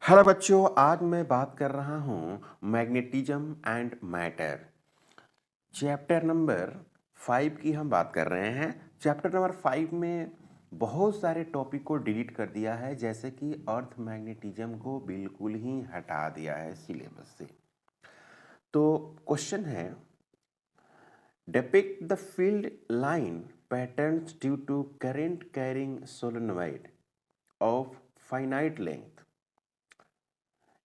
Hello बच्चों, आज मैं बात कर रहा हूँ magnetism and matter. Chapter number 5 की हम बात कर रहे हैं। चैप्टर नंबर 5 में बहुत सारे टॉपिक को डिलीट कर दिया है, जैसे कि अर्थ मैग्नेटिज्म को बिल्कुल ही हटा दिया है सिलेबस से। तो क्वेश्चन है, depict the field line patterns due to current carrying solenoid of finite length.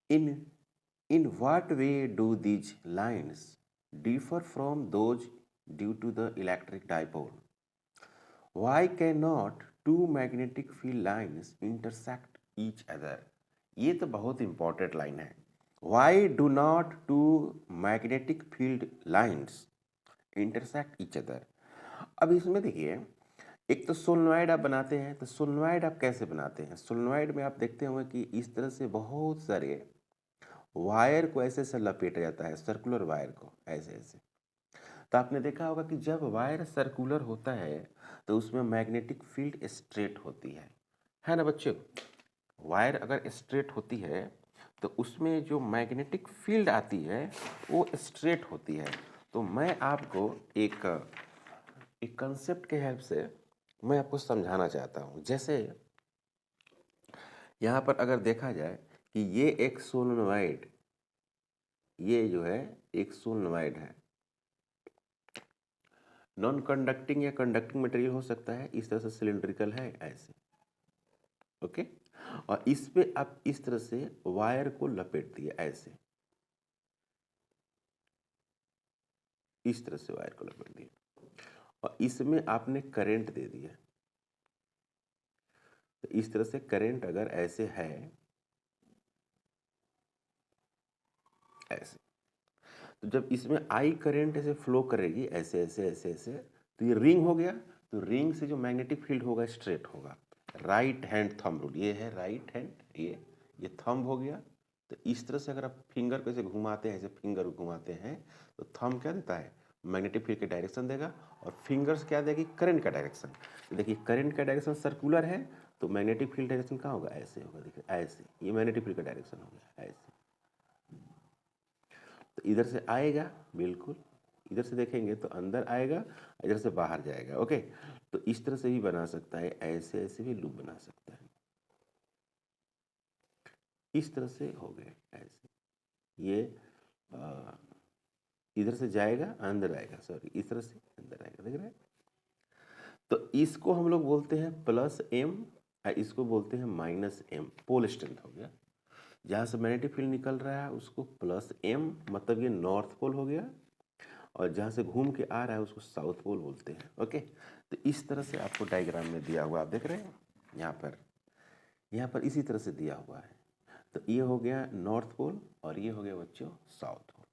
In what way do these lines differ from those due to the electric dipole? Why cannot two magnetic field lines intersect each other? ये तो बहुत important line है। Why do not two magnetic field lines intersect each other? अब इसमें देखिए, एक तो solenoid आप बनाते हैं, तो सोलेनोइड आप कैसे बनाते हैं? सोलेनोइड में आप देखते होंगे कि इस तरह से बहुत सारे वायर को ऐसे ऐसे लपेटा जाता है, सर्कुलर वायर को ऐसे ऐसे। तो आपने देखा होगा कि जब वायर सर्कुलर होता है तो उसमें मैग्नेटिक फील्ड स्ट्रेट होती है ना बच्चों? वायर अगर स्ट्रेट होती है तो उसमें जो मैग्नेटिक फील्ड आती है वो स्ट्रेट होती है। तो मैं आपको एक कंसेप्ट के हेल्प से मैं आपको समझाना चाहता हूँ। जैसे यहाँ पर अगर देखा जाए कि ये एक सोलेनोइड, ये जो है एक सोलेनोइड है। नॉन कंडक्टिंग या कंडक्टिंग मटेरियल हो सकता है, इस तरह से सिलिंड्रिकल है ऐसे, ओके। और इस पे आप इस तरह से वायर को लपेट दिए ऐसे, इस तरह से वायर को लपेट दिए और इसमें आपने करंट दे दिया। तो इस तरह से करंट अगर ऐसे है ऐसे, तो जब इसमें आई करंट ऐसे फ्लो करेगी ऐसे ऐसे ऐसे ऐसे, तो ये रिंग हो गया। तो रिंग से जो मैग्नेटिक फील्ड होगा स्ट्रेट होगा। राइट हैंड थंब रूल, ये है राइट हैंड, ये थंब हो गया। तो इस तरह से अगर आप फिंगर को ऐसे घुमाते हैं, ऐसे फिंगर को घुमाते हैं, तो थंब क्या देता है? मैग्नेटिक फील्ड के डायरेक्शन देगा। और फिंगर्स क्या देगी? करंट का डायरेक्शन। तो देखिए करंट का डायरेक्शन सर्कुलर है, तो मैग्नेटिक फील्ड डायरेक्शन कहाँ होगा? ऐसे होगा। देखिए ऐसे, ये मैग्नेटिक फील्ड का डायरेक्शन हो गया ऐसे। तो इधर से आएगा, बिल्कुल इधर से देखेंगे तो अंदर आएगा, इधर से बाहर जाएगा, ओके। तो इस तरह से भी बना सकता है, ऐसे ऐसे भी लूप बना सकता है। इस तरह से हो गए ऐसे, ये इधर से जाएगा अंदर आएगा, सॉरी इस तरह से अंदर आएगा, देख रहे हैं? तो इसको हम लोग बोलते हैं प्लस एम, इसको बोलते हैं माइनस एम। पोल स्ट्रेंथ हो गया। जहाँ से मैग्नेटिक फील्ड निकल रहा है उसको प्लस एम, मतलब ये नॉर्थ पोल हो गया। और जहाँ से घूम के आ रहा है उसको साउथ पोल बोलते हैं, ओके। तो इस तरह से आपको डायग्राम में दिया हुआ, आप देख रहे हैं यहाँ पर इसी तरह से दिया हुआ है। तो ये हो गया नॉर्थ पोल और ये हो गया बच्चों साउथ पोल।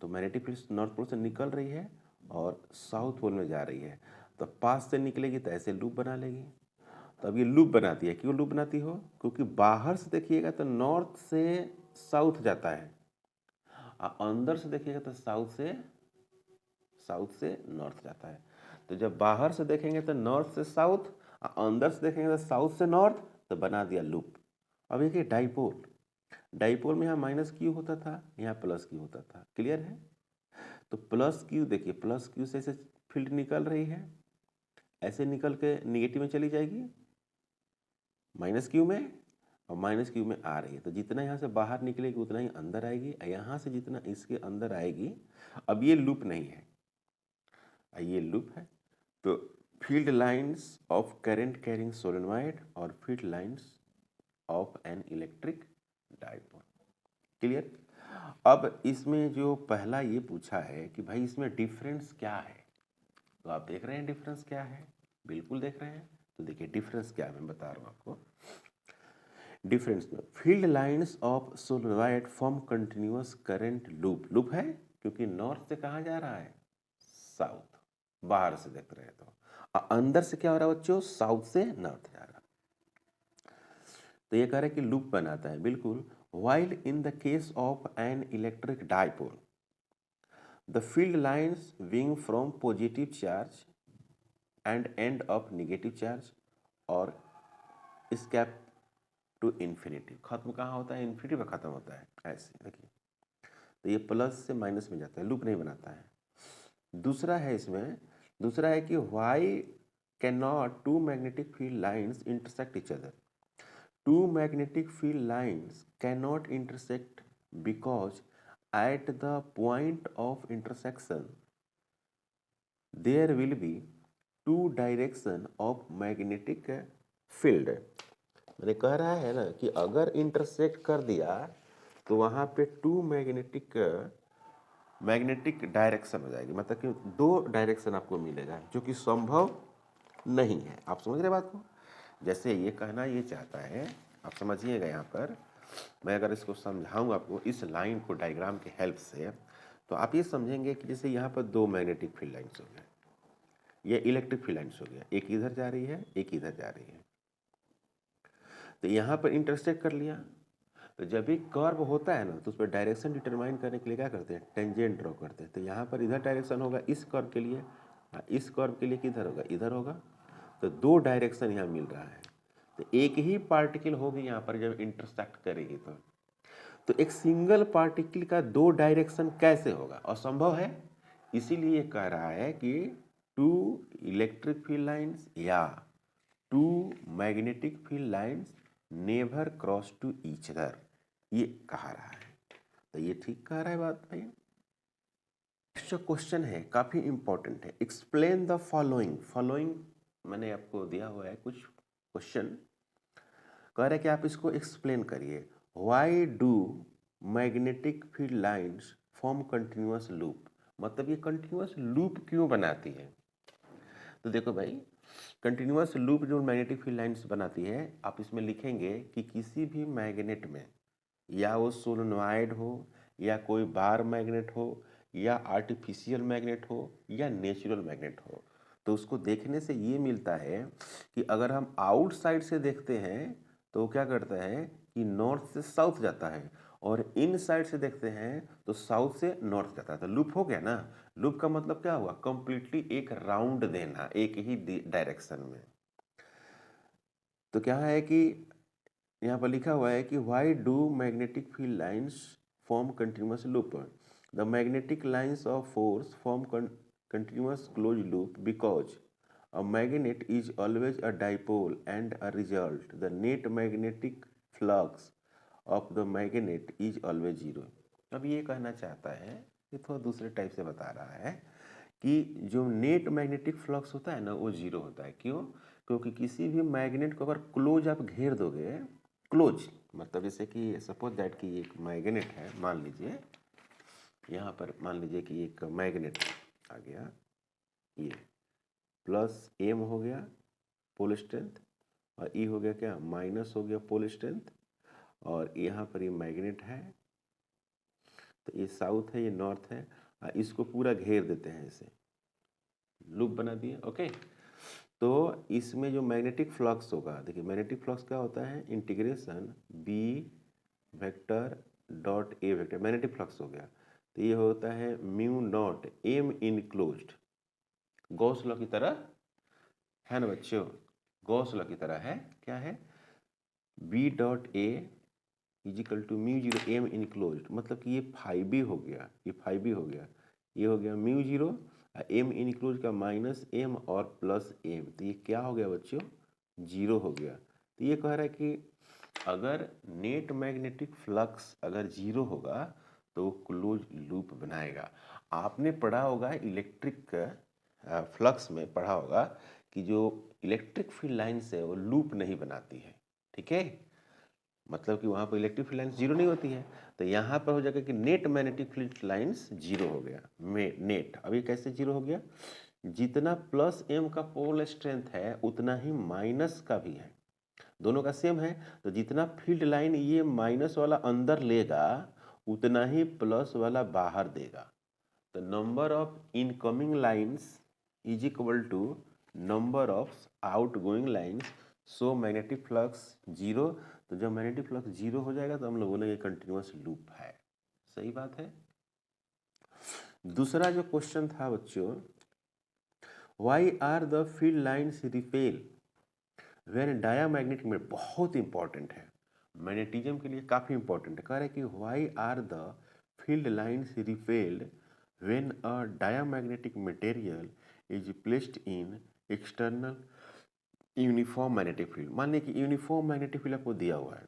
तो मैग्नेटिक फील्ड नॉर्थ पोल से निकल रही है और साउथ पोल में जा रही है। तो पास से निकलेगी तो ऐसे लूप बना लेगी। तो अब ये लूप बनाती है, क्यों लूप बनाती हो? क्योंकि बाहर से देखिएगा तो नॉर्थ से साउथ जाता है, और अंदर से देखिएगा तो साउथ से नॉर्थ जाता है। तो जब बाहर से देखेंगे तो नॉर्थ से साउथ, अंदर से देखेंगे तो साउथ से नॉर्थ, तो बना दिया लूप। अब देखिए डाइपोल, डाइपोल में यहाँ माइनस क्यू होता था, यहाँ प्लस क्यू होता था, क्लियर है? तो प्लस क्यू देखिए, प्लस क्यू से ऐसे फील्ड निकल रही है, ऐसे निकल के निगेटिव में चली जाएगी माइनस क्यू में, और माइनस क्यू में आ रही है। तो जितना यहाँ से बाहर निकलेगी उतना ही अंदर आएगी, यहाँ से जितना इसके अंदर आएगी। अब ये लूप नहीं है, ये लूप है। तो field lines of current carrying solenoid और field lines of an electric dipole, clear? अब इसमें जो पहला ये पूछा है कि भाई इसमें डिफरेंस क्या है, तो आप देख रहे हैं डिफरेंस क्या है, बिल्कुल देख रहे हैं। तो देखिए डिफरेंस क्या है, मैं बता रहा हूँ आपको। डिफरेंस में field lines of solenoid form continuous current loop, loop है क्योंकि नॉर्थ से कहाँ जा रहा है? साउथ, बाहर से देख रहे हैं तो। अंदर से क्या हो रहा है बच्चों? साउथ से नॉर्थ जा रहा है। तो ये कह रहा है कि लूप बनाता है, बिल्कुल। while in the case of an electric dipole the field lines being from positive charge and end of negative charge or to infinity. खत्म कहाँ होता है? इन्फिनिटी पर खत्म होता है। ऐसे देखिए, तो ये प्लस से माइनस में जाता है, लूप नहीं बनाता है। दूसरा है इसमें, दूसरा है कि why can not two magnetic field lines intersect each other. Two magnetic field lines can not intersect because at the point of intersection there will be two direction of magnetic field। मैंने कह रहा है ना कि अगर intersect कर दिया तो वहाँ पे टू मैग्नेटिक डायरेक्शन हो जाएगी, मतलब कि दो डायरेक्शन आपको मिलेगा, जो कि संभव नहीं है। आप समझ रहे बात को? जैसे ये कहना ये चाहता है, आप समझिएगा, यहाँ पर मैं अगर इसको समझाऊँ आपको इस लाइन को डायग्राम के हेल्प से, तो आप ये समझेंगे कि जैसे यहाँ पर दो मैग्नेटिक फील्ड लाइन्स हो गए, ये इलेक्ट्रिक फील्ड लाइन्स हो गया, एक इधर जा रही है एक इधर जा रही है। तो यहाँ पर इंटरसेक्ट कर लिया, तो जब भी कर्व होता है ना तो उस पर डायरेक्शन डिटरमाइन करने के लिए क्या करते हैं? टेंजेंट ड्रॉ करते हैं। तो यहाँ पर इधर डायरेक्शन होगा इस कर्व के लिए, इस कर्व के लिए किधर होगा? इधर होगा। तो दो डायरेक्शन यहाँ मिल रहा है, तो एक ही पार्टिकल होगी यहाँ पर जब इंटरसेक्ट करेगी तो एक सिंगल पार्टिकल का दो डायरेक्शन कैसे होगा? असंभव है। इसीलिए कह रहा है कि टू इलेक्ट्रिक फील्ड लाइन्स या two magnetic field lines never cross to each other, ये कहा रहा है। तो ये ठीक कह रहा है बात भाई। जो क्वेश्चन है काफी इंपॉर्टेंट है। Explain the following. फॉलोइंग मैंने आपको दिया हुआ है कुछ क्वेश्चन, कह रहे कि आप इसको एक्सप्लेन करिए। Why do magnetic field lines form continuous loop, मतलब ये कंटिन्यूअस लूप क्यों बनाती है? तो देखो भाई, कंटिन्यूअस लूप जो मैग्नेटिक फील्ड लाइन्स बनाती है, आप इसमें लिखेंगे कि किसी भी मैग्नेट में, या वो सोलेनॉइड हो या कोई बार मैग्नेट हो या आर्टिफिशियल मैग्नेट हो या नेचुरल मैग्नेट हो, तो उसको देखने से ये मिलता है कि अगर हम आउटसाइड से देखते हैं तो वो क्या करता है कि नॉर्थ से साउथ जाता है, और इन साइड से देखते हैं तो साउथ से नॉर्थ जाता है। तो लूप हो गया ना। लूप का मतलब क्या हुआ? कंप्लीटली एक राउंड देना एक ही डायरेक्शन में। तो क्या है कि यहाँ पर लिखा हुआ है कि why do magnetic field lines form continuous loop. The magnetic lines of force form continuous close loop because a magnet is always a dipole and a result the net magnetic flux of the magnet is always zero। अब ये कहना चाहता है, ये थोड़ा दूसरे type से बता रहा है कि जो नेट मैग्नेटिक फ्लक्स होता है ना वो जीरो होता है। क्यों? क्योंकि किसी भी मैग्नेट को अगर क्लोज आप घेर दोगे, क्लोज मतलब जैसे कि सपोज दैट कि एक मैग्नेट है, मान लीजिए यहाँ पर, मान लीजिए कि एक मैग्नेट आ गया, ये प्लस एम हो गया पोल स्ट्रेंथ, और ई हो गया क्या? माइनस हो गया पोल स्ट्रेंथ, और यहाँ पर ये मैग्नेट है, तो ये साउथ है ये नॉर्थ है, इसको पूरा घेर देते हैं, ऐसे लूप बना दिए। ओके, तो इसमें जो मैग्नेटिक फ्लक्स होगा, देखिए मैग्नेटिक फ्लक्स क्या होता है? Integration B vector dot A vector, magnetic flux हो गया। तो ये होता है mu naught M enclosed, Gauss law की तरह है ना बच्चों, गॉस लॉ की तरह है। क्या है? B dot A is equal to mu zero M enclosed, मतलब कि ये 5b हो गया, ये 5b हो गया, ये हो गया म्यू जीरो, एम इनक्लोज का माइनस एम और प्लस एम, तो ये क्या हो गया बच्चों? जीरो हो गया। तो ये कह रहा है कि अगर नेट मैग्नेटिक फ्लक्स अगर जीरो होगा तो क्लोज लूप बनाएगा। आपने पढ़ा होगा इलेक्ट्रिक फ्लक्स में, पढ़ा होगा कि जो इलेक्ट्रिक फील्ड लाइन्स है वो लूप नहीं बनाती है, ठीक है, मतलब कि वहाँ पर इलेक्ट्रिक फील्ड लाइन्स जीरो नहीं होती है। तो यहाँ पर हो जाएगा कि net magnetic field lines zero हो गया। नेट अभी कैसे जीरो हो गया? जितना प्लस एम का पोल स्ट्रेंथ है उतना ही माइनस का भी है, दोनों का सेम है। तो जितना फील्ड लाइन ये माइनस वाला अंदर लेगा उतना ही प्लस वाला बाहर देगा। तो number of incoming lines is equal to number of outgoing lines, so magnetic flux zero. तो जब मैग्नेटिक फ्लक्स जीरो हो जाएगा तो हम लोग बोलेंगे कंटिन्यूअस लूप है। सही बात है। दूसरा जो क्वेश्चन था बच्चों, why are the field lines repel when diamagnetic में, बहुत इंपॉर्टेंट है, मैग्नेटिज्म के लिए काफ़ी इंपॉर्टेंट है। कह रहे हैं कि why are the field lines repelled when a diamagnetic material is placed in external uniform magnetic field. मान लीजिए कि यूनिफॉर्म मैग्नेटिक फील्ड आपको दिया हुआ है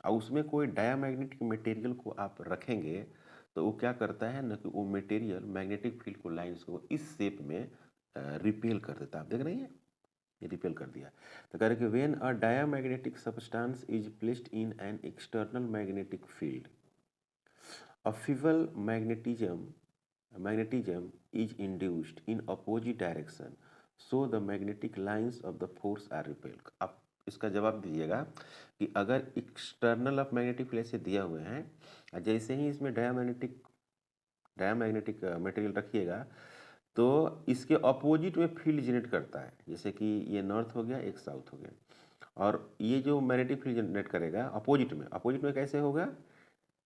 और उसमें कोई डायामैग्नेटिक मटेरियल को आप रखेंगे तो वो क्या करता है ना कि वो मटेरियल मैग्नेटिक फील्ड को लाइन्स को इस शेप में रिपेल कर देता है। आप देख रहे हैं ये रिपेल कर दिया। तो कह रहे कि when a diamagnetic substance is placed in an external magnetic field a feeble magnetism is induced in opposite direction, so the magnetic lines of the force are repelled। आप इसका जवाब दीजिएगा कि अगर एक्सटर्नल ऑफ मैग्नेटिक फील्ड से दिया हुए हैं, जैसे ही इसमें डायामैग्नेटिक मटेरियल रखिएगा तो इसके अपोजिट में फील्ड जनरेट करता है। जैसे कि ये नॉर्थ हो गया, एक साउथ हो गया, और ये जो मैग्नेटिक फील्ड जनरेट करेगा अपोजिट में कैसे होगा?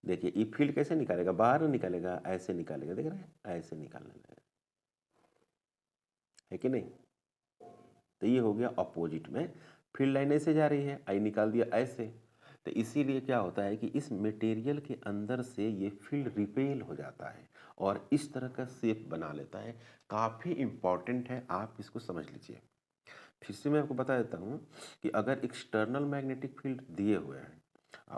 देखिए ये फील्ड कैसे निकालेगा, बाहर निकालेगा, ऐसे निकालेगा, देख रहे हैं ऐसे निकालने लगेगा, है कि नहीं? तो ये हो गया अपोजिट में, फील्ड लाइन ऐसे जा रही है, आई निकाल दिया ऐसे। तो इसीलिए क्या होता है कि इस मटेरियल के अंदर से ये फील्ड रिपेल हो जाता है और इस तरह का शेप बना लेता है। काफ़ी इंपॉर्टेंट है, आप इसको समझ लीजिए। फिर से मैं आपको बता देता हूँ कि अगर एक्सटर्नल मैग्नेटिक फील्ड दिए हुए हैं,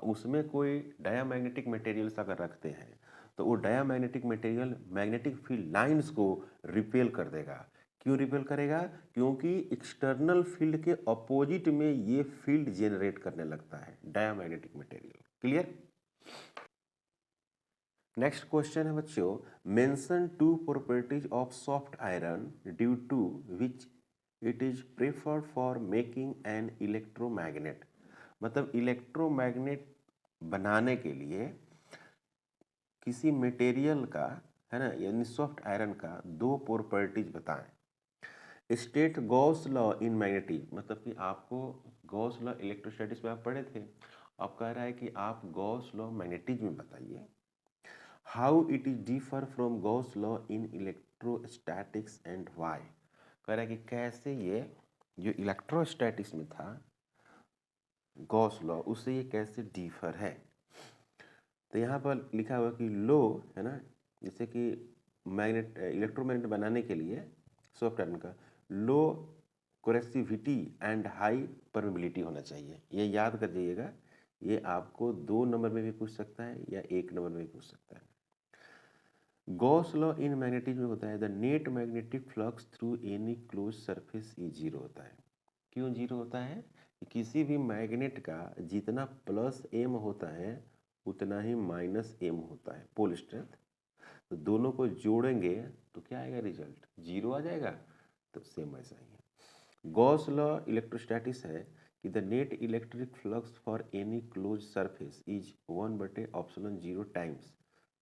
उसमें कोई डायामैग्नेटिक मटेरियल्स अगर रखते हैं तो वो diamagnetic material magnetic field lines को रिपेल कर देगा। क्यों रिपेल करेगा? क्योंकि एक्सटर्नल फील्ड के अपोजिट में ये फील्ड जेनरेट करने लगता है diamagnetic material. Clear? Next question है बच्चों, mention two properties of soft iron due to which it is preferred for making an electromagnet. मतलब इलेक्ट्रोमैग्नेट बनाने के लिए किसी मटेरियल का, है ना, यानी सॉफ्ट आयरन का दो प्रॉपर्टीज बताएं। State Gauss law in magnetism, मतलब कि आपको गॉस लॉ इलेक्ट्रोस्टैटिक्स में आप पढ़े थे, अब कह रहा है कि आप गॉस लॉ मैग्नेटिज्म में बताइए। How it is differ from Gauss law in electrostatics and why. कह रहा है कि कैसे ये जो इलेक्ट्रोस्टैटिक्स में था गॉस लॉ, उससे ये कैसे डिफर है। तो यहाँ पर लिखा हुआ कि लो, है ना, जैसे कि इलेक्ट्रोमैग्नेट बनाने के लिए सॉफ्ट आयरन का लो कोरेसिविटी एंड हाई परमेबिलिटी होना चाहिए। ये याद कर जाइएगा, ये आपको 2 नंबर में भी पूछ सकता है या 1 नंबर में भी पूछ सकता है। गॉस लॉ इन मैग्नेटिज्म में होता है the net magnetic flux through any close surface E zero होता है। क्यों जीरो होता है? कि किसी भी मैग्नेट का जितना प्लस एम होता है उतना ही माइनस एम होता है पोल स्ट्रेंथ। तो दोनों को जोड़ेंगे तो क्या आएगा रिजल्ट? जीरो आ जाएगा। तो सेम ऐसा ही है। गॉस लॉ इलेक्ट्रोस्टैटिक्स है कि the net electric flux for any close surface is 1/ε0 times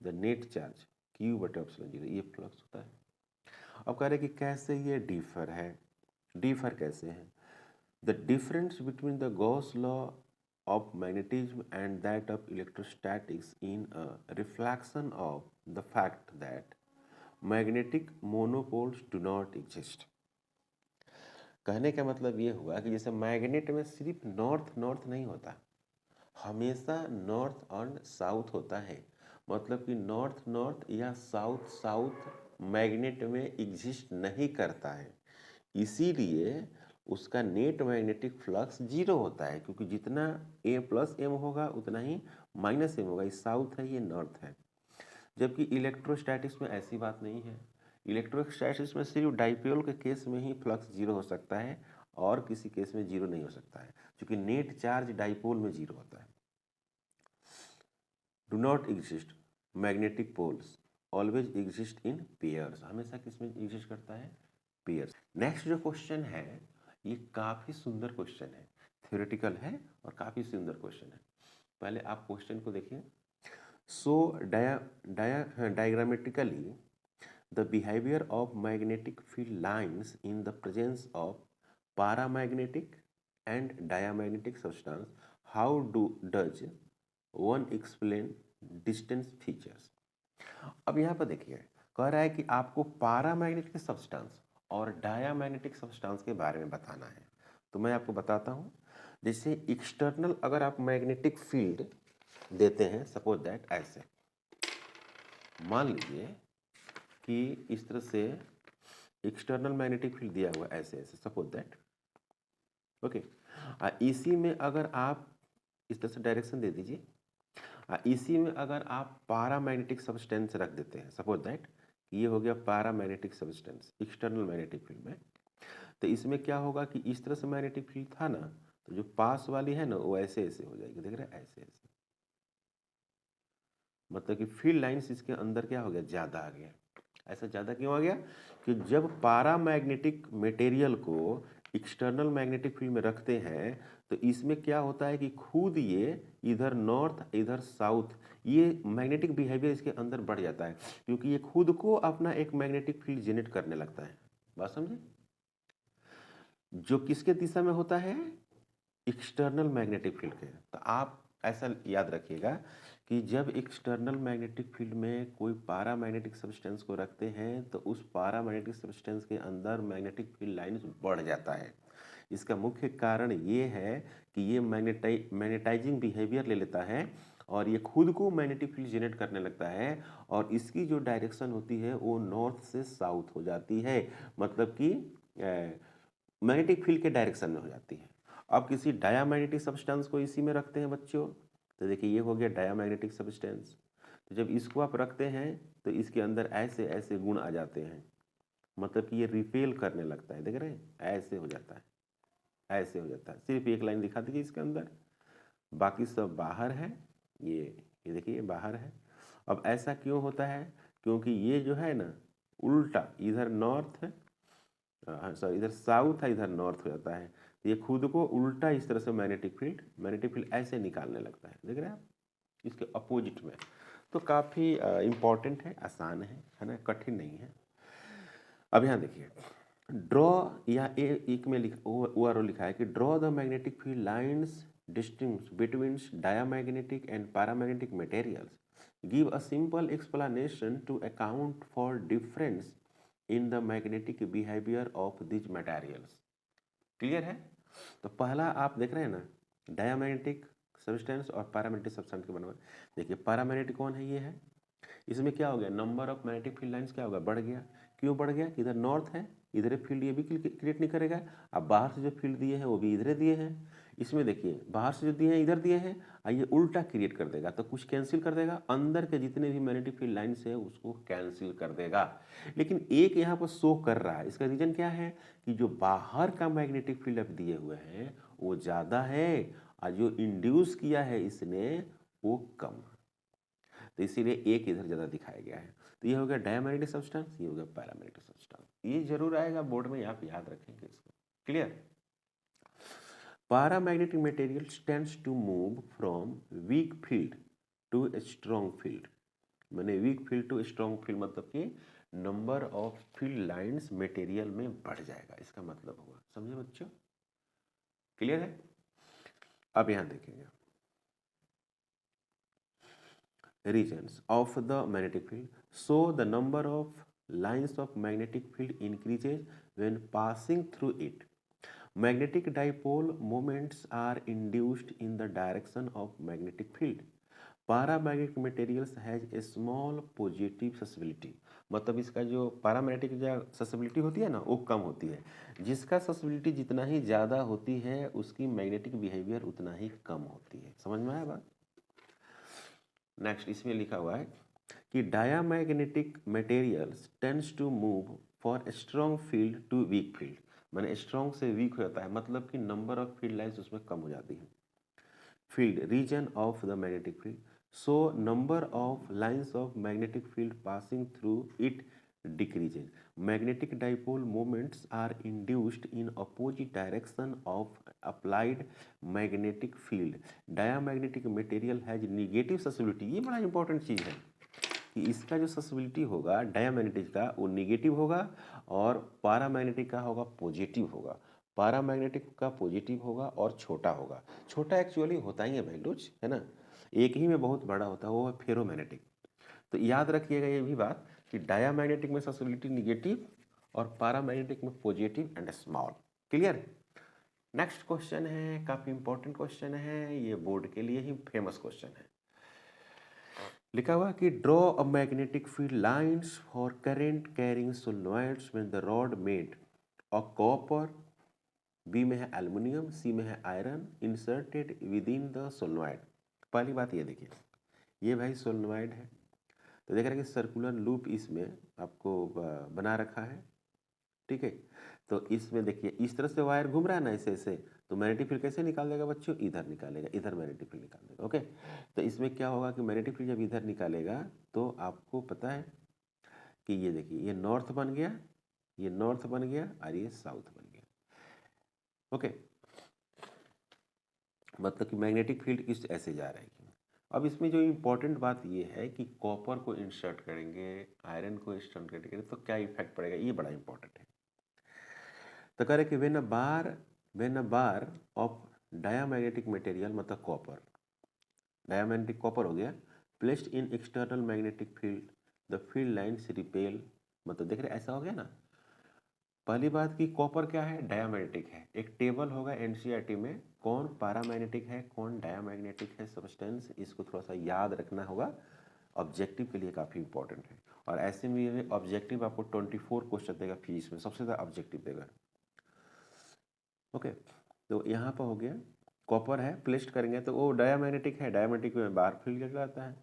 the net charge Q/ε0। ये फ्लक्स होता है। अब कह रहे हैं कि कैसे ये डिफर है, डिफर कैसे है? The difference between the Gauss law of magnetism and that of electrostatics in a reflection of the fact that magnetic monopoles do not exist। कहने का मतलब ये हुआ कि जैसे मैग्नेट में सिर्फ नॉर्थ नॉर्थ नहीं होता, हमेशा नॉर्थ और साउथ होता है। मतलब कि नॉर्थ नॉर्थ या साउथ साउथ मैग्नेट में एग्जिस्ट नहीं करता है, इसीलिए उसका नेट मैग्नेटिक फ्लक्स जीरो होता है, क्योंकि जितना ए प्लस एम होगा उतना ही माइनस एम होगा। ये साउथ है, ये नॉर्थ है। जबकि इलेक्ट्रोस्टैटिक्स में ऐसी बात नहीं है। इलेक्ट्रोस्टैटिक्स में सिर्फ डाइपोल के केस में ही फ्लक्स जीरो हो सकता है और किसी केस में जीरो नहीं हो सकता है, क्योंकि नेट चार्ज डाइपोल में जीरो होता है। Do not exist magnetic poles always exist in pairs. हमेशा किस में एग्जिस्ट करता है? पेयर्स। नेक्स्ट जो क्वेश्चन है ये काफ़ी सुंदर क्वेश्चन है, थ्योरेटिकल है और काफ़ी सुंदर क्वेश्चन है। पहले आप क्वेश्चन को देखिए। So diagrammatically the behaviour of magnetic field lines in the presence of paramagnetic and diamagnetic substance, how does one explain distance features. अब यहाँ पर देखिए, कह रहा है कि आपको पैरामैग्नेटिक सब्सटेंस और डायामैग्नेटिक सब्सटेंस के बारे में बताना है। तो मैं आपको बताता हूँ। जैसे एक्सटर्नल अगर आप मैग्नेटिक फील्ड देते हैं, सपोज दैट ऐसे मान लीजिए कि इस तरह से एक्सटर्नल मैग्नेटिक फील्ड दिया हुआ ऐसे ऐसे, सपोज दैट ओके। इसी में अगर आप इस तरह से डायरेक्शन दे दीजिए, इसी में अगर आप पैरामैग्नेटिक सब्सटेंस रख देते हैं, सपोज दैट ये हो गया paramagnetic substance external magnetic field में, तो इसमें क्या होगा कि इस तरह से मैग्नेटिक फील्ड था ना, तो जो पास वाली है ना वो ऐसे ऐसे हो जाएगी, देख रहे हैं ऐसे ऐसे, मतलब कि फील्ड लाइंस इसके अंदर क्या हो गया, ज़्यादा आ गया। ऐसा ज़्यादा क्यों आ गया कि जब पैरामैग्नेटिक मटेरियल को एक्सटर्नल मैग्नेटिक फील्ड में रखते हैं तो इसमें क्या होता है कि खुद ये इधर नॉर्थ इधर साउथ, ये मैग्नेटिक बिहेवियर इसके अंदर बढ़ जाता है, क्योंकि ये खुद को अपना एक मैग्नेटिक फील्ड जनरेट करने लगता है। बात समझे? जो किसके दिशा में होता है, एक्सटर्नल मैग्नेटिक फील्ड के। तो आप ऐसा याद रखिएगा कि जब एक्सटर्नल मैग्नेटिक फील्ड में कोई पैरामैग्नेटिक सब्सटेंस को रखते हैं तो उस पैरामैग्नेटिक सब्सटेंस के अंदर मैग्नेटिक फील्ड लाइन्स बढ़ जाता है। इसका मुख्य कारण ये है कि ये मैग्नेटाइजिंग बिहेवियर ले लेता है और ये खुद को मैग्नेटिक फील्ड जनरेट करने लगता है, और इसकी जो डायरेक्शन होती है वो नॉर्थ से साउथ हो जाती है, मतलब कि मैग्नेटिक फील्ड के डायरेक्शन में हो जाती है। अब किसी डायामैग्नेटिक सब्सटेंस को इसी में रखते हैं बच्चों, तो देखिए ये हो गया डायामैग्नेटिक सब्सटेंस। तो जब इसको आप रखते हैं तो इसके अंदर ऐसे ऐसे गुण आ जाते हैं, मतलब कि ये रिपेल करने लगता है, देख रहे हैं ऐसे हो जाता है, ऐसे हो जाता है। सिर्फ एक लाइन दिखा दीजिए इसके अंदर, बाकी सब बाहर है। ये देखिए ये बाहर है। अब ऐसा क्यों होता है, क्योंकि ये जो है ना उल्टा, इधर नॉर्थ है, सॉरी इधर साउथ है, इधर नॉर्थ हो जाता है, तो ये खुद को उल्टा इस तरह से मैग्नेटिक फील्ड ऐसे निकालने लगता है, देख रहे हैं आप, इसके अपोजिट में। तो काफ़ी इम्पॉर्टेंट है, आसान है ना, कठिन नहीं है। अब यहाँ देखिए ड्रॉ, या एक में वो लिखा है कि draw the magnetic field lines distinct between diamagnetic and paramagnetic materials, give a simple explanation to account for difference in the magnetic behaviour of these materials. Clear है? तो पहला आप देख रहे हैं ना, डायामैग्नेटिक सब्सटेंस और पैरामैग्नेटिक सब्सटेंस के बनवा। देखिए पैरामैग्नेटिक कौन है, ये है। इसमें क्या हो गया, number of magnetic field lines क्या होगा, बढ़ गया। क्यों बढ़ गया, इधर नॉर्थ है, इधर फील्ड ये भी क्रिएट नहीं करेगा। अब बाहर से जो फील्ड दिए हैं वो भी इधर दिए हैं। इसमें देखिए बाहर से जो दिए हैं इधर दिए हैं, ये उल्टा क्रिएट कर देगा, तो कुछ कैंसिल कर देगा, अंदर के जितने भी मैग्नेटिक फील्ड लाइन्स है उसको कैंसिल कर देगा। लेकिन एक यहाँ पर शो कर रहा है, इसका रीजन क्या है कि जो बाहर का मैग्नेटिक फील्ड अब दिए हुए हैं वो ज़्यादा है और जो इंड्यूस किया है इसने वो कम है, तो इसीलिए एक इधर ज़्यादा दिखाया गया है। तो ये हो गया डायमैग्नेटिक सब्सटेंस, ये हो गया पैरामैग्नेटिक सब्सटेंस। ये जरूर आएगा बोर्ड में, आप याद रखेंगे इसको। Clear? Paramagnetic material tends to move from weak field to strong field. मैंने weak field to strong field मतलब कि number of field lines material में बढ़ जाएगा, इसका मतलब हुआ। समझे बच्चों? क्लियर है? अब यहां देखेंगे regions of the magnetic field, so the number of lines of magnetic field increases when passing through it. Magnetic dipole moments are induced in the direction of magnetic field. Paramagnetic materials has a small positive susceptibility, मतलब इसका जो paramagnetic जो susceptibility होती है ना वो कम होती है। जिसका ससेबिलिटी जितना ही ज़्यादा होती है उसकी मैग्नेटिक बिहेवियर उतना ही कम होती है। समझ में आया बात? नेक्स्ट इसमें लिखा हुआ है कि diamagnetic materials tends to move for strong field to weak field, माने स्ट्रॉन्ग से वीक हो जाता है, मतलब कि नंबर ऑफ फील्ड लाइंस उसमें कम हो जाती है। Field region of the magnetic field, so number of lines of magnetic field passing through it decreases. Magnetic dipole moments are induced in opposite direction of applied magnetic field. Diamagnetic material has negative susceptibility. ये बड़ा important चीज़ है कि इसका जो susceptibility होगा diamagnetic का वो negative होगा और पैरामैग्नेटिक का होगा पॉजिटिव होगा। पैरामैग्नेटिक का पॉजिटिव होगा और छोटा होगा। छोटा एक्चुअली होता ही है वैल्यूज, है ना, एक ही में बहुत बड़ा होता है, वो है फेरोमैग्नेटिक। तो याद रखिएगा ये भी बात कि डायामैग्नेटिक में ससेबिलिटी निगेटिव और पैरामैग्नेटिक में positive and small. Clear? Next question है, काफी इंपॉर्टेंट क्वेश्चन है, ये बोर्ड के लिए ही फेमस क्वेश्चन है। लिखा हुआ कि draw a magnetic field lines for current carrying solenoids when the rod made a copper, B में है एल्युमिनियम, सी में है iron inserted within the solenoid. पहली बात ये देखिए, ये भाई सोलनॉइड है, तो देख रहे हैं कि सर्कुलर लूप इसमें आपको बना रखा है, ठीक है। तो इसमें देखिए इस तरह से वायर घूम रहा है ना ऐसे ऐसे, तो मैग्नेटिक फील्ड कैसे निकाल देगा बच्चों, इधर निकालेगा, इधर मैग्नेटिक फील्ड निकाल देगा। ओके, तो इसमें क्या होगा कि मैग्नेटिक फील्ड जब इधर निकालेगा तो आपको पता है कि ये देखिए ये नॉर्थ बन गया, ये नॉर्थ बन गया और ये साउथ बन गया। ओके, मतलब कि मैग्नेटिक फील्ड इस ऐसे जा रहा है। अब इसमें जो इम्पोर्टेंट बात ये है कि कॉपर को इंसर्ट करेंगे, आयरन को इंसर्ट करेंगे तो क्या इफेक्ट पड़ेगा, ये बड़ा इंपॉर्टेंट है। तो कह रहे कि when a bar of diamagnetic material, मतलब कॉपर, डायामैग्नेटिक कॉपर हो गया, placed in external magnetic field the field lines repel, मतलब देख रहे ऐसा हो गया ना। पहली बात कि कॉपर क्या है, डायामैग्नेटिक है। एक टेबल होगा एनसीईआरटी में, कौन पैरामैग्नेटिक है कौन डायामैग्नेटिक है सब्सटेंस, इसको थोड़ा सा याद रखना होगा, ऑब्जेक्टिव के लिए काफ़ी इंपॉर्टेंट है। और ऐसे में ऑब्जेक्टिव आपको 24 क्वेश्चन देगा फिजिक्स में, सबसे ज़्यादा ऑब्जेक्टिव देगा। ओके, तो यहाँ पर हो गया कॉपर है, प्लेस्ड करेंगे तो वो डायामैग्नेटिक है, डायामैग्नेटिक में बाहर फील्ड कहलाता है।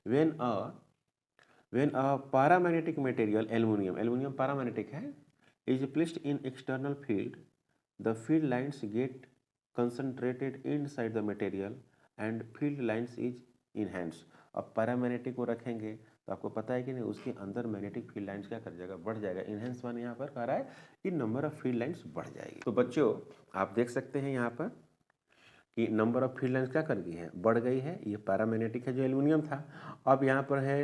When a paramagnetic material aluminium, aluminium paramagnetic है, is placed in external field, the field lines get concentrated inside the material and field lines is enhanced। अब पैरामैग्नेटिक को रखेंगे तो आपको पता है कि नहीं, उसके अंदर मैग्नेटिक फील्ड लाइंस क्या कर जाएगा, बढ़ जाएगा। इनहेंस वन यहाँ पर कह रहा है कि नंबर ऑफ फील्ड लाइंस बढ़ जाएगी। तो बच्चों आप देख सकते हैं यहाँ पर कि नंबर ऑफ फील्ड लाइंस क्या कर गई है, बढ़ गई है। ये पैरामैग्नेटिक है जो एल्युमिनियम था। अब यहाँ पर है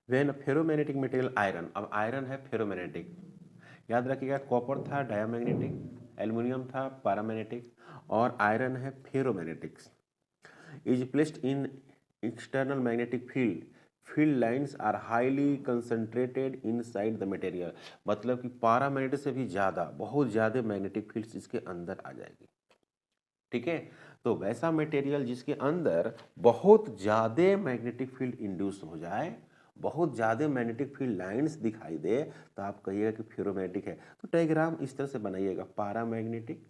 वेन फेरोमैग्नेटिक मटेरियल आयरन, अब आयरन है फेरोमैग्नेटिक। याद रखिएगा कॉपर था डायामैग्नेटिक, एल्युमिनियम था पैरामैग्नेटिक और आयरन है ferromagnetic. Is placed in external magnetic field, field lines are highly concentrated inside the material, मतलब कि पैरामैग्नेटिक से भी ज़्यादा, बहुत ज़्यादा मैग्नेटिक फील्ड्स इसके अंदर आ जाएगी। ठीक है, तो वैसा मटेरियल जिसके अंदर बहुत ज़्यादा मैग्नेटिक फील्ड इंड्यूस हो जाए, बहुत ज़्यादा मैग्नेटिक फील्ड लाइंस दिखाई दे, तो आप कहिएगा कि फेरोमैग्नेटिक है। तो डायग्राम इस तरह से बनाइएगा, पैरामैग्नेटिक,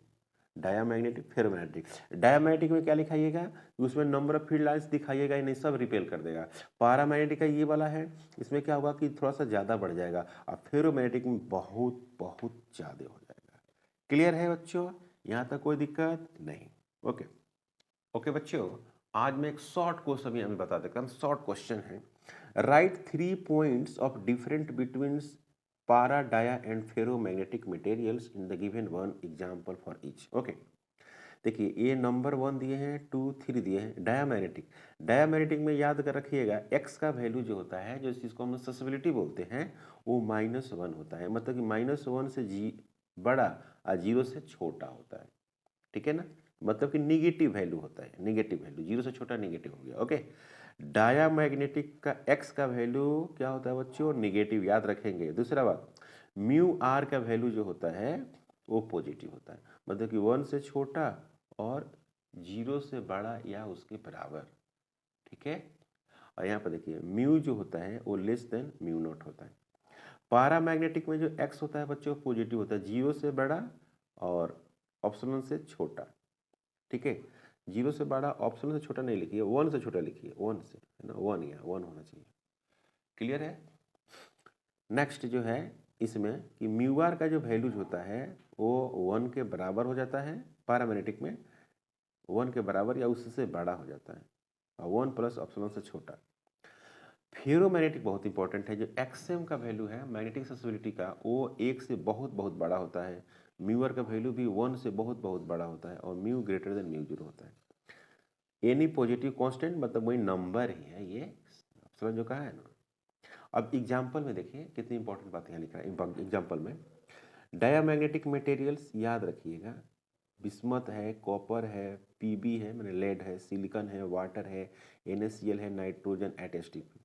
डायामैग्नेटिक, फेरोमैग्नेटिक। डायामैग्नेटिक में क्या लिखाइएगा, उसमें नंबर ऑफ फील्ड लाइंस दिखाइएगा, नहीं सब रिपेल कर देगा। पैरामैग्नेटिक का ये वाला है, इसमें क्या होगा कि थोड़ा सा ज़्यादा बढ़ जाएगा, और फेरोमैग्नेटिक में बहुत बहुत ज़्यादा हो जाएगा। क्लियर है बच्चों, यहाँ तक कोई दिक्कत नहीं। ओके ओके बच्चों, आज मैं एक शॉर्ट क्वेश्चन अभी बता देता हूँ। शॉर्ट क्वेश्चन है, right 3 points of different between para, dia and ferromagnetic materials in the given one example for each। Okay, देखिए ये नंबर 1 दिए हैं, 2, 3 दिए हैं। डायामैग्नेटिक, डायामैग्नेटिक में याद कर रखिएगा x का वैल्यू जो होता है, जो जिसको हम ससेबिलिटी बोलते हैं, वो -1 होता है, मतलब कि -1 से बड़ा और 0 से छोटा होता है। ठीक है ना, मतलब कि निगेटिव वैल्यू होता है, निगेटिव वैल्यू 0 से छोटा निगेटिव हो गया। ओके, डायामैग्नेटिक का x का वैल्यू क्या होता है बच्चों, निगेटिव, याद रखेंगे। दूसरा बात, म्यू आर का वैल्यू जो होता है वो पॉजिटिव होता है, मतलब कि 1 से छोटा और 0 से बड़ा या उसके बराबर। ठीक है, और यहाँ पर देखिए म्यू जो होता है वो लेस देन म्यू नॉट होता है। पैरामैग्नेटिक में जो x होता है बच्चों पॉजिटिव होता है, 0 से बड़ा और ऑप्शनल से छोटा। ठीक है, 0 से बड़ा, ऑप्शनल से छोटा नहीं लिखिए, 1 से छोटा लिखिए, 1 से, है ना, 1 या 1 होना चाहिए। क्लियर है। नेक्स्ट जो है इसमें कि म्यू आर का जो वैल्यूज होता है वो 1 के बराबर हो जाता है, पैरामैग्नेटिक में 1 के बराबर या उससे बड़ा हो जाता है, और 1 प्लस ऑप्शनल से छोटा। फेरोमैग्नेटिक बहुत इंपॉर्टेंट है, जो एक्सएम का वैल्यू है मैग्नेटिक ससेबिलिटी का, वो 1 से बहुत बहुत बड़ा होता है। म्यू आर का वैल्यू भी 1 से बहुत बहुत बड़ा होता है, और म्यू ग्रेटर देन म्यू 0 होता है। एनी पॉजिटिव कांस्टेंट मतलब वही नंबर ही है, ये ऑप्शन जो कहा है ना। अब एग्जाम्पल में देखिए कितनी इंपॉर्टेंट बात यहाँ लिखा है। एग्जाम्पल में डायामैग्नेटिक मटेरियल्स याद रखिएगा, बिस्मथ है, कॉपर है, पीबी है मैंने लेड है, सिलिकॉन है, वाटर है, NaCl है, नाइट्रोजन, एटएसटीपी।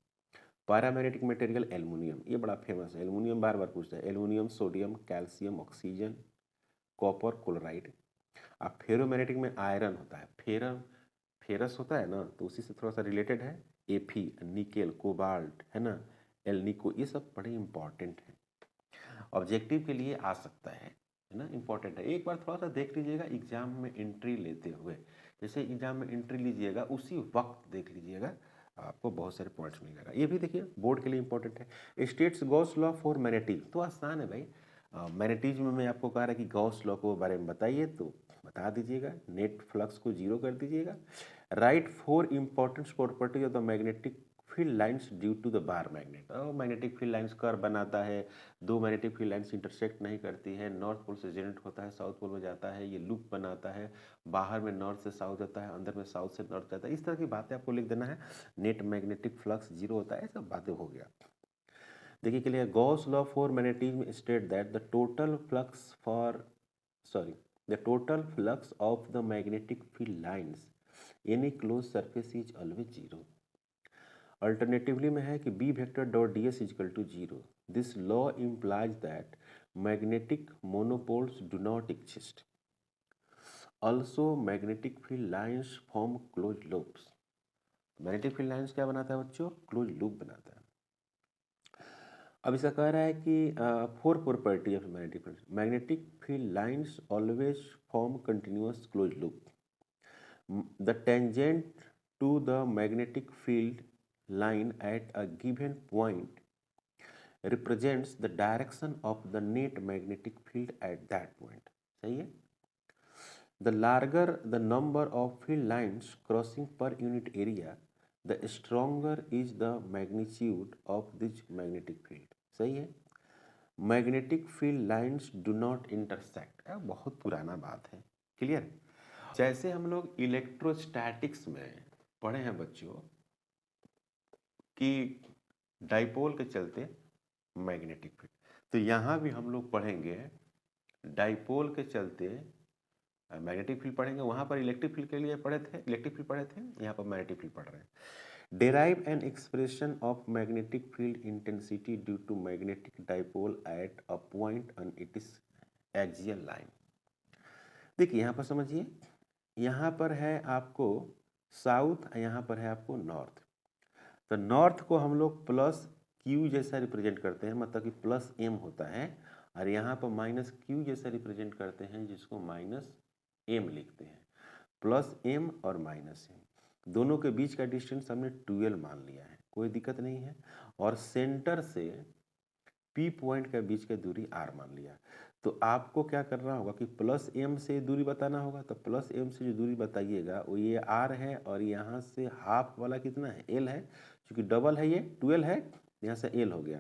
पैरामैग्नेटिक मटेरियल एल्युमिनियम, ये बड़ा फेमस है, एल्युमिनियम बार बार पूछता है, aluminium, sodium, calcium, oxygen, copper, chloride. अब फेरोमैग्नेटिक में आयरन होता है, फेरस होता है ना, तो उसी से थोड़ा सा रिलेटेड है। एफी, निकेल, कोबाल्ट, है ना, एल्निको, ये सब बड़े इंपॉर्टेंट हैं, ऑब्जेक्टिव के लिए आ सकता है ना, इंपॉर्टेंट है। एक बार थोड़ा सा देख लीजिएगा एग्जाम में एंट्री लेते हुए, जैसे एग्जाम में एंट्री लीजिएगा उसी वक्त देख लीजिएगा, आपको बहुत सारे पॉइंट्स मिल जाएगा। ये भी देखिए बोर्ड के लिए इंपॉर्टेंट है। States Gauss law for magnetism, तो आसान है भाई। मैग्नेटिज्म में आपको कह रहा है कि गॉस लॉ को बारे में बताइए, तो बता दीजिएगा, नेट फ्लक्स को जीरो कर दीजिएगा। Right 4 important property of the magnetic field lines due to the bar magnet. और मैग्नेटिक फील्ड लाइंस कर्व बनाता है, दो मैग्नेटिक फील्ड लाइंस इंटरसेक्ट नहीं करती है, नॉर्थ पोल से जनरेट होता है, साउथ पोल में जाता है, ये लूप बनाता है, बाहर में नॉर्थ से साउथ जाता है, अंदर में साउथ से नॉर्थ जाता है। इस तरह की बातें आपको लिख देना है। नेट मैग्नेटिक फ्लक्स जीरो होता है, सब बातें हो गया। देखिए clear, Gauss law for magnetism state that the total flux of the magnetic field lines any close surface is always zero. Alternatively में है कि B vector dot D S is equal to zero. This law implies that magnetic monopoles do not exist. Also magnetic field lines form close loops. Magnetic field lines क्या बनाता है बच्चों? Close loop बनाता है। अब इसका कह रहा है कि four property of magnetic field lines always form continuous close loop. The tangent to the magnetic field line at a given point represents the direction of the net magnetic field at that point. सही है? The larger the number of field lines crossing per unit area, the stronger is the magnitude of this magnetic field. सही है? Magnetic field lines do not intersect. बहुत पुराना बात है, clear? जैसे हम लोग इलेक्ट्रोस्टैटिक्स में पढ़े हैं बच्चों कि डाइपोल के चलते मैग्नेटिक फील्ड, तो यहाँ भी हम लोग पढ़ेंगे डाइपोल के चलते मैग्नेटिक फील्ड पढ़ेंगे। वहाँ पर इलेक्ट्रिक फील्ड के लिए इलेक्ट्रिक फील्ड पढ़े थे, यहाँ पर मैग्नेटिक फील्ड पढ़ रहे हैं। Derive an expression of magnetic field intensity due to magnetic dipole at a point on its axial line. देखिए यहाँ पर समझिए, यहाँ पर है आपको साउथ, यहाँ पर है आपको नॉर्थ। तो नॉर्थ को हम लोग प्लस क्यू जैसा रिप्रेजेंट करते हैं, मतलब कि प्लस एम होता है, और यहाँ पर माइनस क्यू जैसा रिप्रेजेंट करते हैं, जिसको माइनस एम लिखते हैं। प्लस एम और माइनस एम दोनों के बीच का डिस्टेंस हमने 12 मान लिया है, कोई दिक्कत नहीं है। और सेंटर से पी पॉइंट के बीच का दूरी आर मान लिया। तो आपको क्या करना होगा कि प्लस एम से दूरी बताना होगा। तो प्लस एम से जो दूरी बताइएगा वो ये आर है, और यहाँ से हाफ वाला कितना है? एल है, क्योंकि डबल है, ये 12 है, यहाँ से एल हो गया।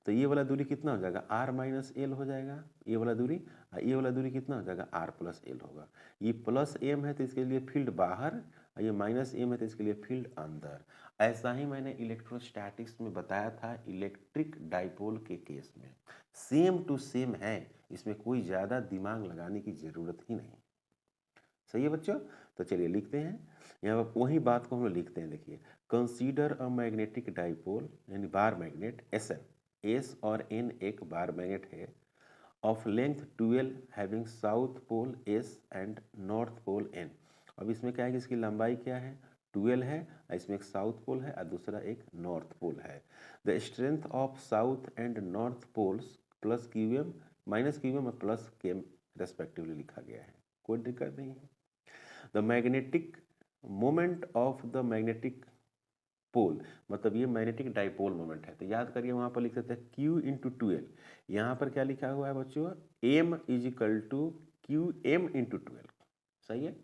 तो ये वाला दूरी कितना हो जाएगा? आर माइनस एल हो जाएगा ये वाला दूरी। ये वाला दूरी कितना हो जाएगा? आर प्लस एल होगा। ये प्लस एम है तो इसके लिए फील्ड बाहर, और ये माइनस एम है तो इसके लिए फील्ड अंदर। ऐसा ही मैंने इलेक्ट्रोस्टैटिक्स में बताया था इलेक्ट्रिक डाइपोल के केस में, सेम टू सेम है, इसमें कोई ज़्यादा दिमाग लगाने की ज़रूरत ही नहीं। सही है बच्चों? तो चलिए लिखते हैं, यहाँ पर वही बात को हम लोग लिखते हैं। देखिए, कंसीडर अ मैग्नेटिक डाइपोल यानी bar magnet S N, S और एन एक बार मैग्नेट है, of length 12 having south pole S and north pole N. अब इसमें क्या है कि इसकी लंबाई क्या है? 12 है, इसमें एक साउथ पोल है और दूसरा एक नॉर्थ पोल है। The strength of south and north poles plus Q M minus Q M और प्लस के एम रेस्पेक्टिवली लिखा गया है, कोई दिक्कत नहीं है। The magnetic moment of the magnetic pole, मतलब ये मैग्नेटिक डाइपोल मोमेंट है, तो याद करिए वहाँ पर लिख सकते हैं Q इंटू 12। यहाँ पर क्या लिखा हुआ है बच्चों? M is equal to Q M into 12। सही है?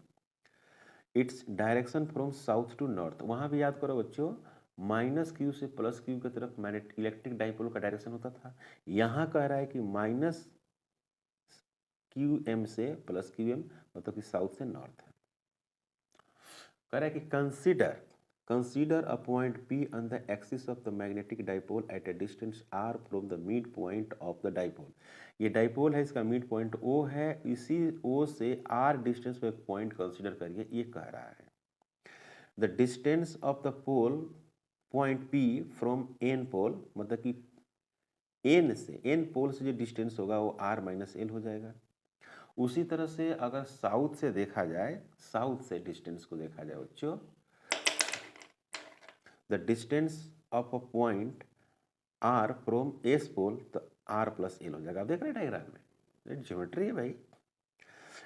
Its direction from south to north, वहाँ भी याद करो बच्चों, माइनस क्यू से प्लस क्यू की तरफ मैग्नेटिक इलेक्ट्रिक डाइपोल का डायरेक्शन होता था। यहाँ कह रहा है कि माइनस क्यू एम से प्लस क्यू एम, मतलब कि साउथ से नॉर्थ है। कह रहा है कि consider a point P on the axis of the magnetic dipole at a distance r from the midpoint of the dipole। ये डाइपोल है, इसका मिड पॉइंट O है, इसी O से r डिस्टेंस में एक पॉइंट कंसीडर करिए, ये कह रहा है। The distance of the pole point P from N pole, मतलब कि एन पोल से जो डिस्टेंस होगा वो r माइनस एल हो जाएगा। उसी तरह से अगर साउथ से देखा जाए, साउथ से डिस्टेंस को देखा जाए बच्चों, the distance of a point R from S pole, तो आर प्लस एल हो जाएगा। आप देख रहे हैं डायग्राम में, ज्योमेट्री है भाई।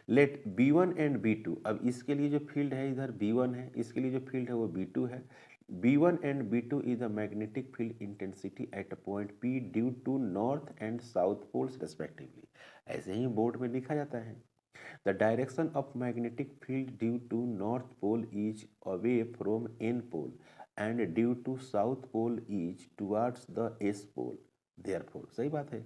लेट B1 एंड B2, अब इसके लिए जो फील्ड है इधर B1 है, इसके लिए जो फील्ड है वो B2 है। B1 and B2 is the magnetic field intensity at a point P due to north and south poles respectively. ऐसे ही बोर्ड में लिखा जाता है। The direction of magnetic field due to north pole is away from N pole and due to south pole is towards the S pole. Therefore, सही बात है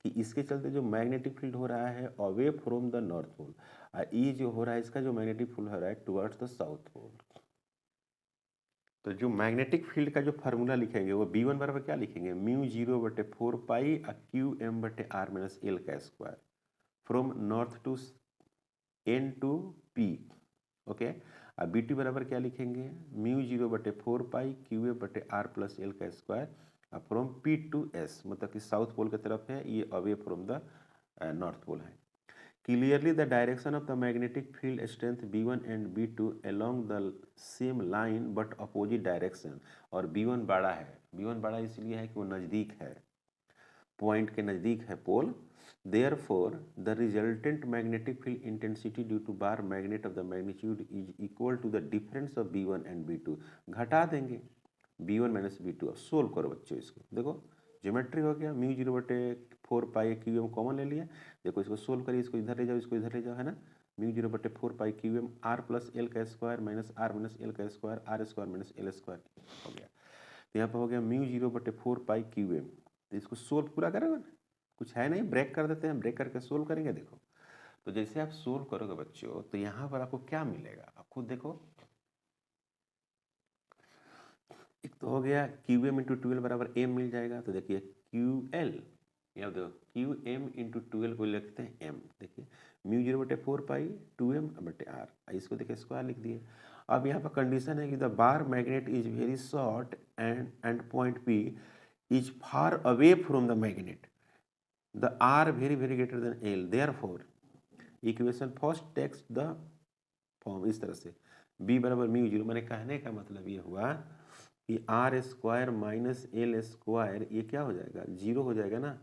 कि इसके चलते जो मैग्नेटिक फील्ड हो रहा है away from the north pole, और ई जो हो रहा है इसका जो मैग्नेटिक फील्ड हो रहा है टुवर्ड्स द साउथ पोल। तो जो मैग्नेटिक फील्ड का जो फार्मूला लिखेंगे वो B1 बराबर क्या लिखेंगे, μ0/4 पाई QM/r माइनस एल का square from north to N to P। Okay, अब B2 बराबर क्या लिखेंगे, μ0/4 पाई QA/r प्लस एल का square from P to S, मतलब कि साउथ पोल की तरफ है, ये away from the north pole है। Clearly the direction of the magnetic field strength B1 and B2 along the same line but opposite direction. और B1 बड़ा है, B1 बड़ा इसलिए है कि वो नज़दीक है, पॉइंट के नज़दीक है पोल। Therefore, the resultant magnetic field intensity due to bar magnet of the magnitude is equal to the difference of B1 and B2। घटा देंगे B1 माइनस B2। अब सोल्व करो बच्चों इसको, देखो ज्योमेट्री हो गया, μ0/4 पाई QM कॉमन ले लिया। देखो इसको सोल्व करिए, इसको इधर ले जाओ, इसको इधर ले जाओ, है ना। μ0/4 pi QM R plus L का square minus R minus L का square, R square minus L square हो गया। तो यहाँ पर हो गया μ0/4 पाई QM। तो इसको सोल्व पूरा करोगे ना, कुछ है नहीं, ब्रेक कर देते हैं, ब्रेक करके सोल्व करेंगे। देखो तो जैसे आप सोल्व करोगे बच्चों तो यहाँ पर आपको क्या मिलेगा, आप खुद देखो। एक तो हो गया QM इंटू 12 बराबर M मिल जाएगा। तो देखिए QL, यहाँ देखो QM इंटू 12 को लिखते हैं M। देखिए μ0/4 पाई 2M/r, इसको देखिए स्क्वायर लिख दिए। अब यहाँ पर कंडीशन है कि the bar magnet is very short and point P is far away from the magnet, the r very greater than l, therefore equation first text the form इस तरह से b बराबर μ0। मैंने कहने का मतलब ये हुआ कि R square minus L square ये क्या हो जाएगा, जीरो हो जाएगा ना।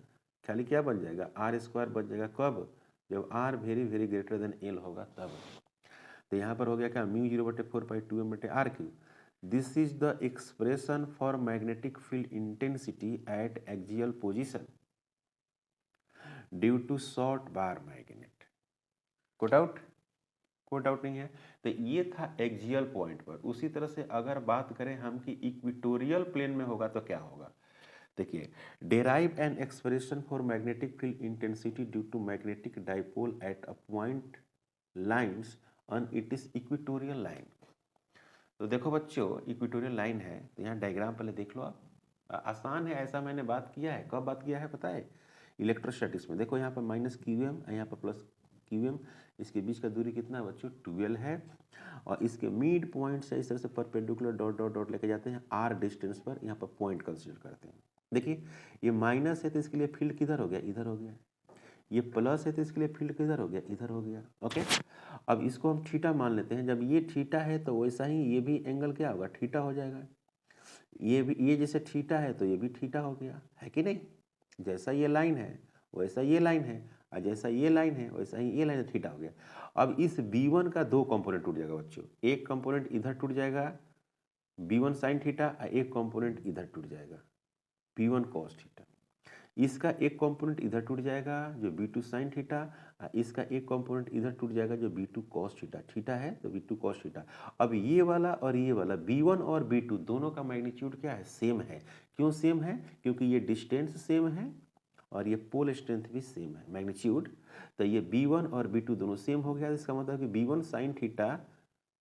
खाली क्या बन जाएगा, आर स्क्वायर बन जाएगा कब, जब R very greater than L होगा तब। तो यहाँ पर हो गया क्या, μ0/4 pi 2m/r3। This is the expression for magnetic field intensity at axial position due to short bar magnet. कोई डाउट नहीं है। तो ये था एक्सियल पॉइंट पर। उसी तरह से अगर बात करें हम कि इक्वेटोरियल प्लेन में होगा तो क्या होगा, देखिए derive an expression for magnetic field intensity due to magnetic dipole at a point lines on it is equatorial line. तो देखो बच्चों इक्वेटोरियल लाइन है, तो यहाँ डायग्राम पहले देख लो आप, आसान है, ऐसा मैंने बात किया है। कब बात किया है पता है, इलेक्ट्रोस्टैटिक्स में। देखो यहाँ पर माइनस QM, यहाँ पर प्लस QM, इसके बीच का दूरी कितना है बच्चों, 12 है। और इसके मिड पॉइंट से इस तरह से परपेंडिकुलर डॉट डॉट डॉट लेके जाते हैं, R डिस्टेंस पर यहाँ पर पॉइंट कंसिडर करते हैं। देखिए ये माइनस है तो इसके लिए फील्ड किधर हो गया, इधर हो गया। ये प्लस है तो इसके लिए फील्ड किधर हो गया, इधर हो गया। ओके, अब इसको हम थीटा मान लेते हैं। जब ये थीटा है तो वैसा ही ये भी एंगल क्या होगा, थीटा हो जाएगा। ये भी, ये जैसे थीटा है तो ये भी थीटा हो गया, है कि नहीं। जैसा ये लाइन है वैसा ये लाइन है, और जैसा ये लाइन है वैसा ही ये लाइन है, थीटा हो गया। अब इस B1 का दो कंपोनेंट टूट जाएगा बच्चों। एक कंपोनेंट इधर टूट जाएगा B1 साइन थीटा, और एक कंपोनेंट इधर टूट जाएगा B1 कॉस थीटा। इसका एक कंपोनेंट इधर टूट जाएगा जो B2 साइन थीटा, और इसका एक कंपोनेंट इधर टूट जाएगा जो B2 कॉस थीटा। थीटा है तो B2 कॉस थीटा। अब ये वाला और ये वाला B1 और B2 दोनों का मैग्नीट्यूड क्या है, सेम है। क्यों सेम है, क्योंकि ये डिस्टेंस सेम है और ये पोल स्ट्रेंथ भी सेम है, मैग्नीट्यूड। तो ये B1 और B2 दोनों सेम हो गया। इसका मतलब कि B1 साइन थीटा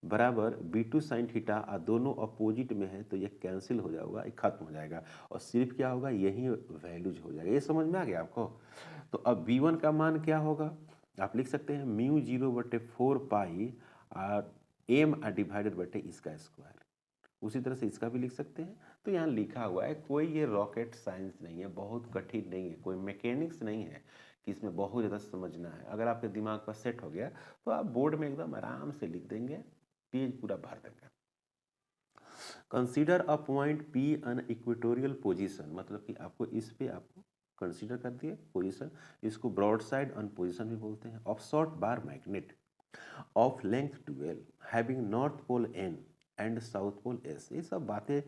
बराबर B2 साइन थीटा, और दोनों अपोजिट में है तो ये कैंसिल हो जाएगा, खत्म हो जाएगा, और सिर्फ क्या होगा, यही वैल्यूज हो जाएगा। ये समझ में आ गया आपको। तो अब B1 का मान क्या होगा, आप लिख सकते हैं μ0/4 पाई M डिवाइडेड बटे इसका स्क्वायर। उसी तरह से इसका भी लिख सकते हैं। तो यहाँ लिखा हुआ है, कोई ये रॉकेट साइंस नहीं है, बहुत कठिन नहीं है, कोई मैकेनिक्स नहीं है कि इसमें बहुत ज़्यादा समझना है। अगर आपके दिमाग पर सेट हो गया तो आप बोर्ड में एकदम आराम से लिख देंगे, पेज पूरा भर देंगे। Consider a point P in equatorial position, मतलब कि आपको इस पे आपको कंसीडर कर दिए पोजीशन, इसको ब्रॉड साइड अन पोजीशन भी बोलते हैं, of short bar magnet of length 12 having north pole N and south pole S. ये सब बातें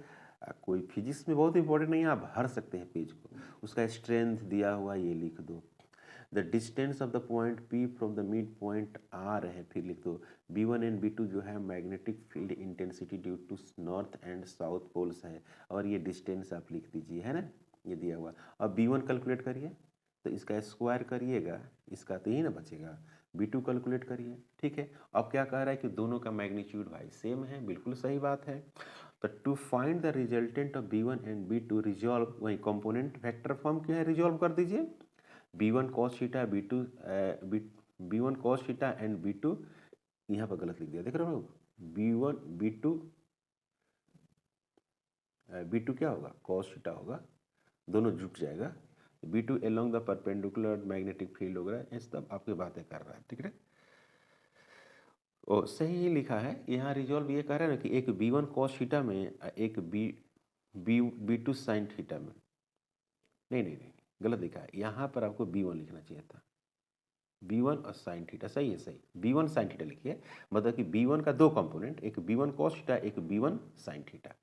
कोई फिजिक्स में बहुत इंपॉर्टेंट नहीं है, आप भर सकते हैं पेज को। उसका स्ट्रेंथ दिया हुआ ये लिख दो, the distance of the point P from the mid point R है, फिर लिख दो B1 एंड B2 जो है magnetic field intensity due to north and south poles है, और ये डिस्टेंस आप लिख दीजिए, है ना, ये दिया हुआ। अब B1 कैलकुलेट करिए तो इसका स्क्वायर करिएगा, इसका तो ही ना बचेगा। B2 कैलकुलेट करिए, ठीक है। अब क्या कह रहा है कि दोनों का मैग्नीट्यूड भाई सेम है, बिल्कुल सही बात है। तो to find the resultant of B1 and B2 resolve, वही कंपोनेंट वेक्टर फॉर्म क्या है, रिजॉल्व कर दीजिए। B1 cos theta B1 cos theta and B2, यहाँ पर गलत लिख दिया, देख रहे हो, B1 B2 क्या होगा, cos थीटा होगा, दोनों जुट जाएगा। B2 along the perpendicular magnetic field वगैरह, ये सब आपकी बातें कर रहा है, ठीक है। ओ सही ही लिखा है यहाँ, रिजॉल्व ये कह रहा है ना कि एक B1 cos थीटा में, एक B2 sin थीटा में, नहीं गलत लिखा है, यहाँ पर आपको B1 लिखना चाहिए था, B1 और साइन थीटा, सही है, सही, B1 साइन थीटा लिखिए, मतलब कि B1 का दो कंपोनेंट, एक B1 cos थीटा, एक B1 साइन थीटा।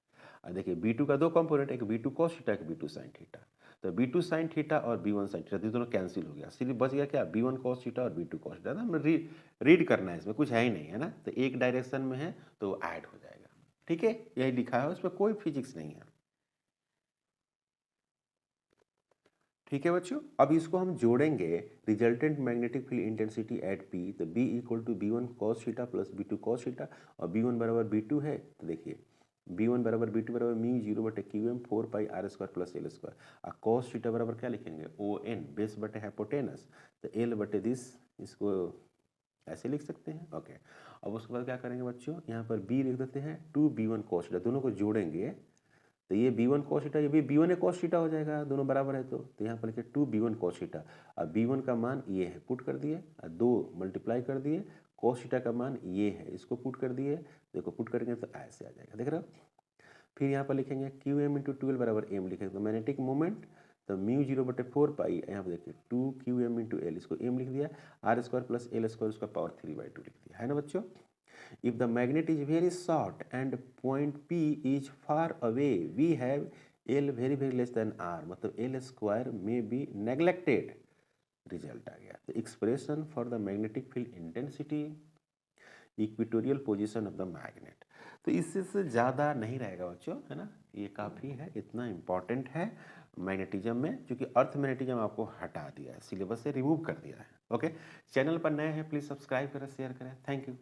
और देखिए B2 का दो कंपोनेंट, एक B2 cos थीटा, एक B2 साइन थीटा। तो B2 साइन थीटा और B1 साइन थीटा दोनों कैंसिल हो गया, सिर्फ बच गया क्या, B1 cos थीटा और B2 cos थीटा। ना रीड करना है, इसमें कुछ है ही नहीं, है ना, तो एक डायरेक्शन में है तो ऐड हो जाएगा, ठीक है, यही लिखा है, उसमें कोई फिजिक्स नहीं है, ठीक है बच्चों। अब इसको हम जोड़ेंगे, resultant magnetic field intensity at P, तो B equal to B1 cos theta plus B2 cos theta, और B1 बराबर B2 है, तो देखिए B1 बराबर B2 बराबर mu 0/QM 4πr² plus L square, और cos थीटा बराबर क्या लिखेंगे, ON बेस बटे हाइपोटेनस, तो L बटे दिस, इसको ऐसे लिख सकते हैं, ओके। अब उसके बाद क्या करेंगे बच्चों, यहाँ पर B लिख देते हैं 2B1 cos थीटा, दोनों को जोड़ेंगे तो ये B1 cos थीटा, ये भी B1 cos थीटा हो जाएगा, दोनों बराबर है तो यहाँ पर लिखे 2B1 cos थीटा, अब B1 का मान ये है, पुट कर दिए, 2 मल्टीप्लाई कर दिए, cos थीटा का मान ये है, इसको पुट कर दिए, देखो पुट करेंगे तो ऐसे आ जाएगा, देख रहे हो। फिर यहाँ पर लिखेंगे QM × 12 बराबर M लिखेंगे, तो मैग्नेटिक मोमेंट, तो म्यू 0/4π, यहाँ पर देखिए 2QM × L, इसको M लिख दिया, R² प्लस L स्क्वायर, उसका पावर 3/2 लिख दिया, है ना बच्चों। If the magnet is very short and point P is far away, we have L very less than R, मतलब L square may be neglected, result आ गया। तो expression for the magnetic field intensity, equatorial position of the magnet, तो इससे से ज़्यादा नहीं रहेगा बच्चों, है ना, ये काफ़ी है, इतना इम्पॉर्टेंट है मैग्नेटिज्म में, क्योंकि अर्थ मैग्नेटिज्म आपको हटा दिया है, सिलेबस से रिमूव कर दिया है, ओके। चैनल पर नए हैं प्लीज़ सब्सक्राइब करें, शेयर करें, थैंक यू।